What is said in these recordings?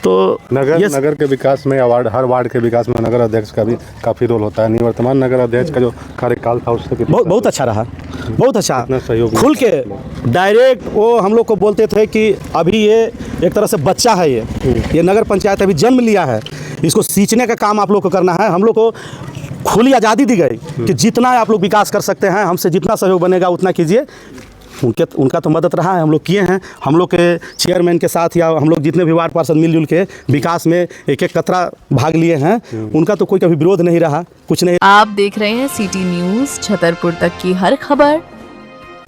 तो नगर के विकास में या हर वार्ड के विकास में नगर अध्यक्ष का भी काफ़ी रोल होता है। निवर्तमान नगर अध्यक्ष का जो कार्यकाल था उससे बहुत अच्छा रहा, बहुत अच्छा सहयोग खुल के डायरेक्ट वो हम लोग को बोलते थे कि अभी ये एक तरह से बच्चा है, ये नगर पंचायत अभी जन्म लिया है, इसको सींचने का काम आप लोग को करना है। हम लोग को खुली आज़ादी दी गई कि जितना आप लोग विकास कर सकते हैं, हमसे जितना सहयोग बनेगा उतना कीजिए। उनका तो मदद रहा है, हम लोग किए हैं। हम लोग के चेयरमैन के साथ या हम लोग जितने भी वार्ड पार्षद मिलजुल के विकास में एक एक कतरा भाग लिए हैं, उनका तो कोई कभी विरोध नहीं रहा, कुछ नहीं। आप देख रहे हैं सिटी न्यूज़, छतरपुर तक की हर खबर।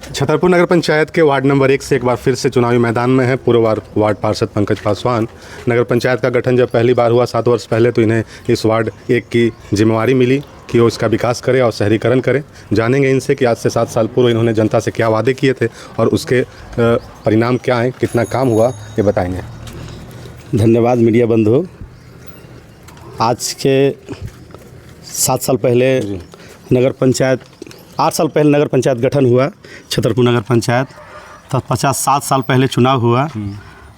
छतरपुर नगर पंचायत के वार्ड नंबर 1 से एक बार फिर से चुनावी मैदान में है पूर्व वार्ड पार्षद पंकज पासवान। नगर पंचायत का गठन जब पहली बार हुआ 7 वर्ष पहले, तो इन्हें इस वार्ड 1 की जिम्मेवारी मिली कि वो इसका विकास करें और शहरीकरण करें। जानेंगे इनसे कि आज से 7 साल पूर्व इन्होंने जनता से क्या वादे किए थे और उसके परिणाम क्या हैं, कितना काम हुआ, ये बताएंगे। धन्यवाद मीडिया बंधु। आज के 7 साल पहले नगर पंचायत 8 साल पहले नगर पंचायत गठन हुआ छतरपुर नगर पंचायत। तो 50-60 साल पहले चुनाव हुआ।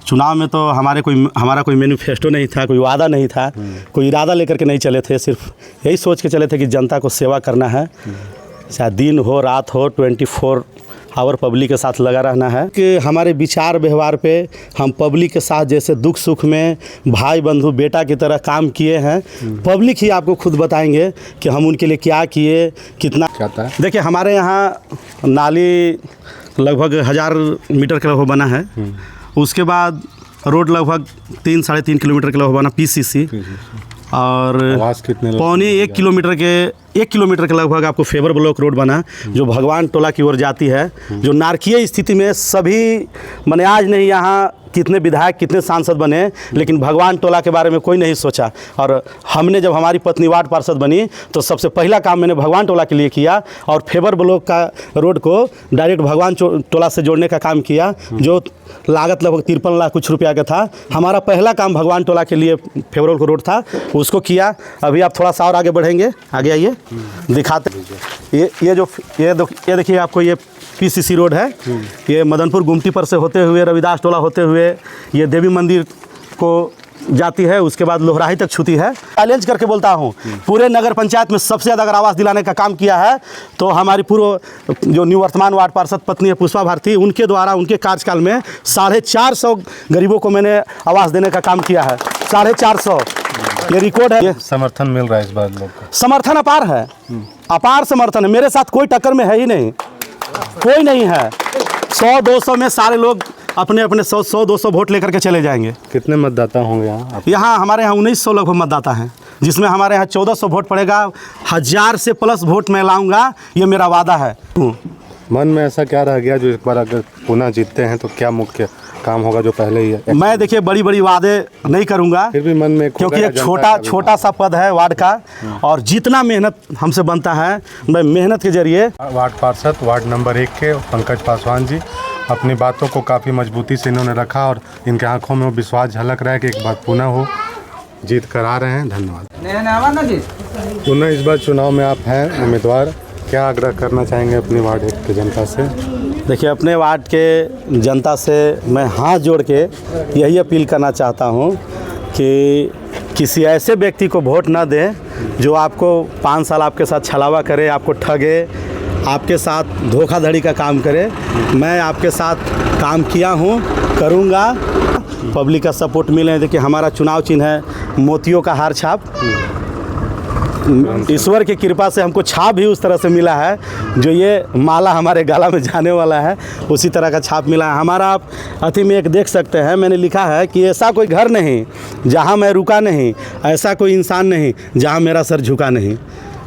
चुनाव में तो हमारा कोई मैनिफेस्टो नहीं था, कोई वादा नहीं था, कोई इरादा लेकर के नहीं चले थे। सिर्फ यही सोच के चले थे कि जनता को सेवा करना है, चाहे दिन हो रात हो, 24 आवर पब्लिक के साथ लगा रहना है। कि हमारे विचार व्यवहार पे हम पब्लिक के साथ जैसे दुख सुख में भाई बंधु बेटा की तरह काम किए हैं। पब्लिक ही आपको खुद बताएंगे कि हम उनके लिए क्या किए, कितना चाहता है। देखिए हमारे यहाँ नाली लगभग 1000 मीटर का लगभग बना है। उसके बाद रोड लगभग 3-3.5 किलोमीटर के लगभग बना PCC, और पौने 1 किलोमीटर के लगभग आपको फेवर ब्लॉक रोड बना, जो भगवान टोला की ओर जाती है। जो नारकीय स्थिति में सभी मैंने आज नहीं यहाँ कितने विधायक कितने सांसद बने, लेकिन भगवान टोला के बारे में कोई नहीं सोचा। और हमने जब हमारी पत्नी वार्ड पार्षद बनी तो सबसे पहला काम मैंने भगवान टोला के लिए किया और फेवर ब्लॉक का रोड को डायरेक्ट भगवान टोला से जोड़ने का काम किया, जो लागत लगभग 53 लाख कुछ रुपया का था। हमारा पहला काम भगवान टोला के लिए फेवर ब्लॉक रोड था, उसको किया। अभी आप थोड़ा सा और आगे बढ़ेंगे, आगे आइए दिखाते। ये देखिए आपको ये PCC रोड है। ये मदनपुर गुमटी पर से होते हुए रविदास टोला होते हुए ये देवी मंदिर को जाती है, उसके बाद लोहराही तक छूती है। चैलेंज करके बोलता हूँ, पूरे नगर पंचायत में सबसे ज़्यादा अगर आवास दिलाने का काम किया है तो हमारी पूर्व जो निवर्तमान वार्ड पार्षद पत्नी है पुष्पा भारती, उनके द्वारा उनके कार्यकाल में 450 गरीबों को मैंने आवास देने का काम किया है। 450, ये रिकॉर्ड है। समर्थन मिल रहा है इस बार लोग को? समर्थन अपार है, अपार समर्थन है। मेरे साथ कोई टक्कर में है ही नहीं, कोई नहीं है। 100-200 में सारे लोग अपने 100-200 वोट लेकर के चले जाएंगे। कितने मतदाता होंगे यहाँ? यहाँ हमारे यहाँ 1900 लगभग मतदाता हैं, जिसमें हमारे यहाँ 1400 वोट पड़ेगा। 1000 से प्लस वोट मैं लाऊंगा, ये मेरा वादा है। मन में ऐसा क्या रह गया जो एक बार अगर पुनः जीतते हैं तो क्या मुख्य काम होगा जो पहले ही है? मैं देखिए बड़ी वादे नहीं करूंगा, फिर भी मन में, क्योंकि एक छोटा सा पद है वार्ड का, और जितना मेहनत हमसे बनता है मैं मेहनत के जरिए। वार्ड पार्षद वार्ड नंबर 1 के पंकज पासवान जी अपनी बातों को काफ़ी मजबूती से इन्होंने रखा और इनके आंखों में वो विश्वास झलक रहा है कि एक बार पुनः हो जीत कर आ रहे हैं। धन्यवाद। पुनः इस बार चुनाव में आप हैं उम्मीदवार, क्या आग्रह करना चाहेंगे अपनी वार्ड की जनता से? देखिए अपने वार्ड के जनता से मैं हाथ जोड़ के यही अपील करना चाहता हूँ कि किसी ऐसे व्यक्ति को वोट न दें जो आपको 5 साल आपके साथ छलावा करे, आपको ठगे, आपके साथ धोखाधड़ी का काम करे। मैं आपके साथ काम किया हूँ, करूँगा। पब्लिक का सपोर्ट मिले। देखिए हमारा चुनाव चिन्ह है मोतियों का हार छाप। ईश्वर की कृपा से हमको छाप भी उस तरह से मिला है, जो ये माला हमारे गला में जाने वाला है उसी तरह का छाप मिला है हमारा। आप अति में एक देख सकते हैं, मैंने लिखा है कि ऐसा कोई घर नहीं जहां मैं रुका नहीं, ऐसा कोई इंसान नहीं जहां मेरा सर झुका नहीं।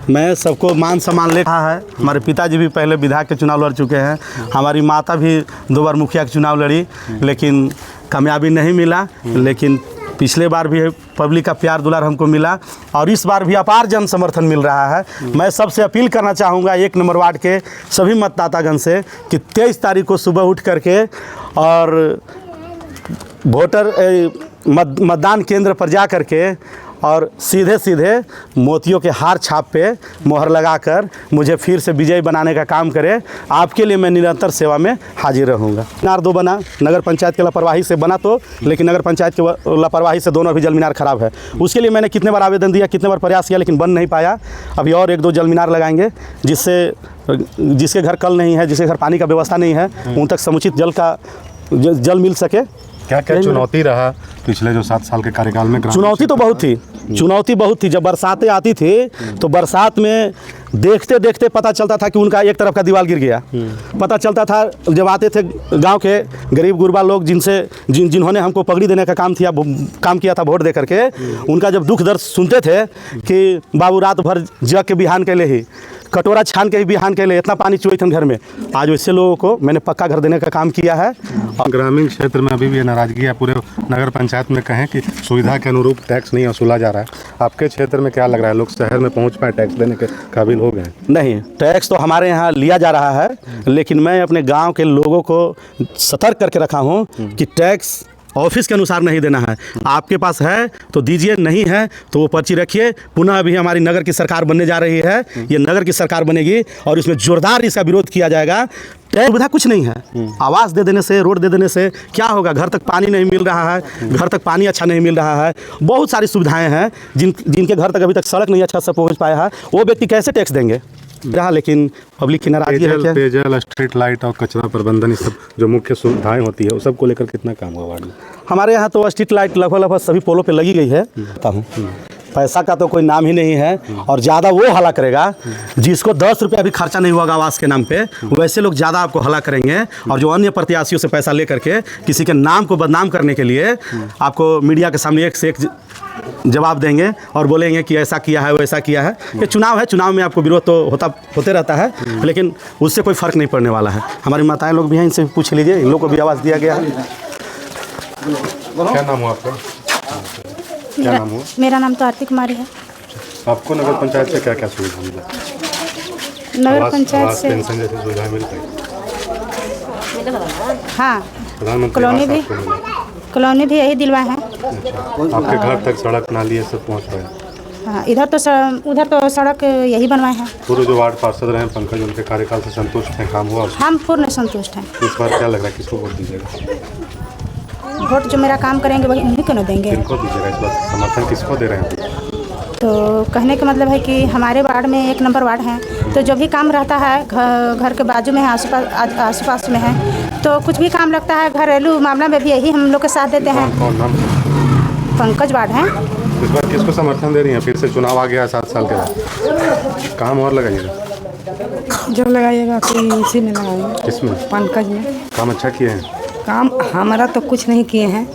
मैं सबको मान सम्मान ले रहा है। हमारे पिताजी भी पहले विधायक के चुनाव लड़ चुके हैं, हमारी माता भी 2 बार मुखिया के चुनाव लड़ी, लेकिन कामयाबी नहीं मिला। लेकिन पिछले बार भी पब्लिक का प्यार दुलार हमको मिला और इस बार भी अपार जन समर्थन मिल रहा है। मैं सबसे अपील करना चाहूँगा 1 नंबर वार्ड के सभी मतदातागण से कि 23 तारीख को सुबह उठ करके और मतदान केंद्र पर जा करके और सीधे सीधे मोतियों के हार छाप पे मोहर लगाकर मुझे फिर से विजयी बनाने का काम करे। आपके लिए मैं निरंतर सेवा में हाजिर रहूँगा। मीनार 2 बना, नगर पंचायत की लापरवाही से बना तो, लेकिन नगर पंचायत की लापरवाही से दोनों अभी जल मीनार ख़राब है। उसके लिए मैंने कितने बार आवेदन दिया, कितने बार प्रयास किया, लेकिन बन नहीं पाया। अभी और 1-2 जल मीनार लगाएंगे जिसके घर कल नहीं है, जिसके घर पानी का व्यवस्था नहीं है, उन तक समुचित जल मिल सके। क्या क्या चुनौती रहा पिछले जो 7 साल के कार्यकाल में? चुनौती तो बहुत थी। जब बरसातें आती थी तो बरसात में देखते देखते पता चलता था कि उनका एक तरफ का दीवार गिर गया। पता चलता था जब आते थे गांव के गरीब गुरबा लोग जिन्होंने हमको पगड़ी देने का काम किया था वोट दे करके, उनका जब दुख दर्द सुनते थे कि बाबू रात भर जग के बिहान के लिए ही, कटोरा छान के ही बिहान के लिए इतना पानी चुए थे घर में। आज वैसे लोगों को मैंने पक्का घर देने का काम किया है। ग्रामीण क्षेत्र में अभी भी ये नाराजगी है पूरे नगर पंचायत में, कहें कि सुविधा के अनुरूप टैक्स नहीं वसूला जा रहा है। आपके क्षेत्र में क्या लग रहा है, लोग शहर में पहुंच पाए, टैक्स देने के काबिल हो गए? नहीं, टैक्स तो हमारे यहाँ लिया जा रहा है, लेकिन मैं अपने गांव के लोगों को सतर्क करके रखा हूँ कि टैक्स ऑफिस के अनुसार नहीं देना है। आपके पास है तो दीजिए, नहीं है तो वो पर्ची रखिए। पुनः अभी हमारी नगर की सरकार बनने जा रही है, ये नगर की सरकार बनेगी और इसमें जोरदार इसका विरोध किया जाएगा। टैक्स सुविधा कुछ नहीं है। आवास दे देने से, रोड दे देने से क्या होगा? घर तक पानी नहीं मिल रहा है, घर तक पानी अच्छा नहीं मिल रहा है, बहुत सारी सुविधाएं हैं। जिनके घर तक अभी तक सड़क नहीं अच्छा से पहुँच पाया है, वो व्यक्ति कैसे टैक्स देंगे? लेकिन पब्लिक की नाराजगी है। क्या पेयजल, स्ट्रीट लाइट और कचरा प्रबंधन, ये सब जो मुख्य सुविधाएं होती है, उस सब को लेकर कितना काम हुआ वार्ड में? हमारे यहाँ तो स्ट्रीट लाइट लगभग सभी पोलों पे लगी गई है। पैसा का तो कोई नाम ही नहीं है, और ज़्यादा वो हला करेगा जिसको 10 रुपया भी खर्चा नहीं हुआ आवास के नाम पे, वैसे लोग ज़्यादा आपको हला करेंगे। और जो अन्य प्रत्याशियों से पैसा ले करके किसी के नाम को बदनाम करने के लिए आपको मीडिया के सामने एक से एक जवाब देंगे और बोलेंगे कि ऐसा किया है, वैसा किया है। ये चुनाव है, चुनाव में आपको विरोध तो होते रहता है, लेकिन उससे कोई फ़र्क नहीं पड़ने वाला है। हमारी माताएं लोग भी हैं, इनसे पूछ लीजिए, इन लोग को भी आवाज़ दिया गया है। क्या नाम हुआ आपका? क्या नाम हुआ? मेरा नाम तो आरती कुमारी है। आपको नगर पंचायत से क्या क्या सुविधा मिला? नगर पंचायत से पेंशन जैसी सुविधाएं मिल रही? हाँ, प्रधानमंत्री कॉलोनी भी यही दिलवाए हैं। आपके घर तक सड़क नाली ये सब पहुँच रहे हैं? हाँ, उधर तो सड़क यही बनवाए हैं। पूरे जो वार्ड पार्षद रहे पंकज, उनके कार्यकाल से संतुष्ट हैं? काम हुआ? हम पूर्ण संतुष्ट हैं। इस बार क्या लग रहा है, किसको वोट दीजिएगा? वोट जो मेरा काम करेंगे वही उन्हीं को न देंगे। किनको दीजिएगा इस बार? समर्थन किसको दे रहे हैं? तो कहने का मतलब है कि हमारे वार्ड में 1 नंबर वार्ड है, तो जो भी काम रहता है घर के बाजू में है, आस पास में है, तो कुछ भी काम लगता है घरेलू मामला में भी यही हम लोग के साथ देते हैं। कौन नाम? पंकज वार्ड है। इस बार किसको समर्थन दे रही हैं? फिर से चुनाव आ गया 7 साल के बाद, काम और लगाइएगा? जो लगाइएगा कि इसी में लगाएंगे। किसमें? पंकज में। काम अच्छा किए हैं? काम हमारा तो कुछ नहीं किए हैं,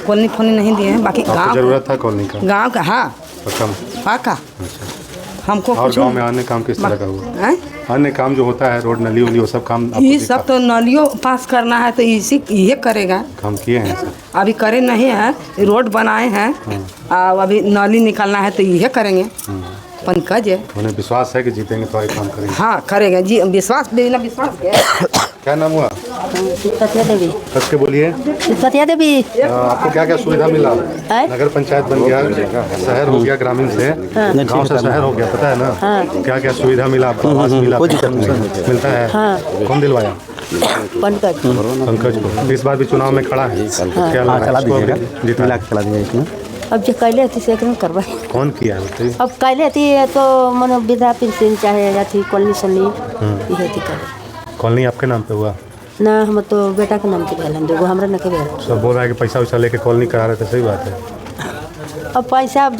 कॉलोनी फोनी नहीं दिए हैं, बाकी गाँव जरूरत था कॉलोनी का? गाँव का हाँ का हमको और गांव में अन्य काम किस तरह का हुआ? अन्य काम जो होता है, रोड नली वो सब काम ये सब तो नलियों पास करना है तो ये करेगा। काम किए हैं सर? अभी करे नहीं है, रोड बनाए हैं, अभी नाली निकालना है तो ये करेंगे। पंकज है, उन्हें विश्वास है कि जीतेंगे तो ये काम करेंगे? हाँ करेगा जी, विश्वास बिना विश्वास के। क्या नाम हुआ? सत्या देवी। कस के बोलिए। सत्या देवी। आपको क्या क्या सुविधा मिला? नगर पंचायत बन गया, शहर हो गया, ग्रामीण से गांव से शहर हो गया, पता है ना? क्या क्या सुविधा मिला? आपको आवास मिला? मिलता है? कौन दिलवाया? पंकज को। इस बार भी चुनाव में खड़ा है, क्या चला दीजिएगा, अब जो कैले थी से करवा। कौन किया है? अब कैले थी तो मनो विधा पेंशन चाहे या थी कॉलोनी सनी ये थी कर। कॉलोनी आपके नाम पे हुआ? ना, हम तो बेटा के नाम के भेल, हम हमरा न के भेल। सब बोल रहा है कि पैसा वैसा लेके कॉलोनी करा रहे थे, सही बात है? अब पैसा अब